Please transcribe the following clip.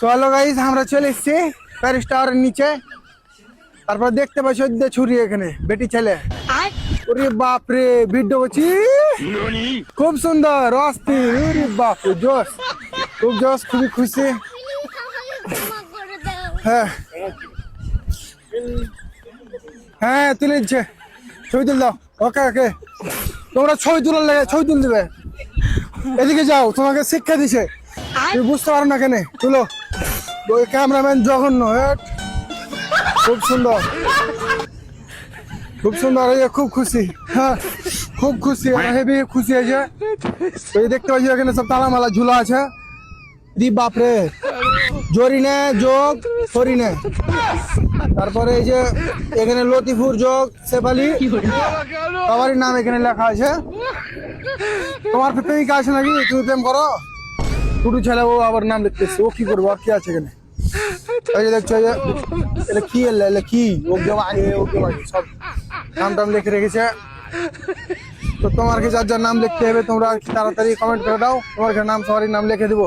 চলো গাইস আমরা চলে এসেছি প্যারিস টাওয়ারের নিচে। তারপর দেখতে পাচ্ছি ওই ছুরি এখানে বেটি ছেলে। ওরে বাপরে ভিডিও করছি, খুব সুন্দর অস্থির। ওরে বাপরে জোস, খুব জোস, খুবই খুশি। হ্যাঁ হ্যাঁ তুলে দিচ্ছে, ছবি তুল দাও। ওকে ওকে, তোমরা ছবি তুলার লাগে ছবি তুল দেবে। এদিকে যাও, তোমাকে শিক্ষা দিছে, তুমি বুঝতে পারো না কেন। তুলো, ওই ক্যামেরাম্যান জঘন্য। খুব সুন্দর, খুব সুন্দর, খুব খুশি। হ্যাঁ খুব খুশি, হেভি খুশি হয়েছে। তো দেখতে পাচ্ছি এখানে সব তালামালা ঝুলা আছে। দি বাপরে, জরিনে যোগ ফরিনে, তারপরে এই যে এখানে লতিফুর যোগ শেফালি, সবারই নাম এখানে লেখা আছে। তোমার প্রেমিকা আছে নাকি? তুমি প্রেম করো? টুটু ছেলে, ও আবার নাম লিখতেছে। ও কি করবো, আর কি আছে এখানে? এই যে দেখছো, এটা কি এলে কি ওকে আগে ওকে আগে সব নাম টাম লিখে রেখেছে। তো তোমার কি যার যার নাম লিখতে হবে, তোমরা তাড়াতাড়ি কমেন্ট করে দাও, তোমার নাম সবারই নাম লিখে দিব।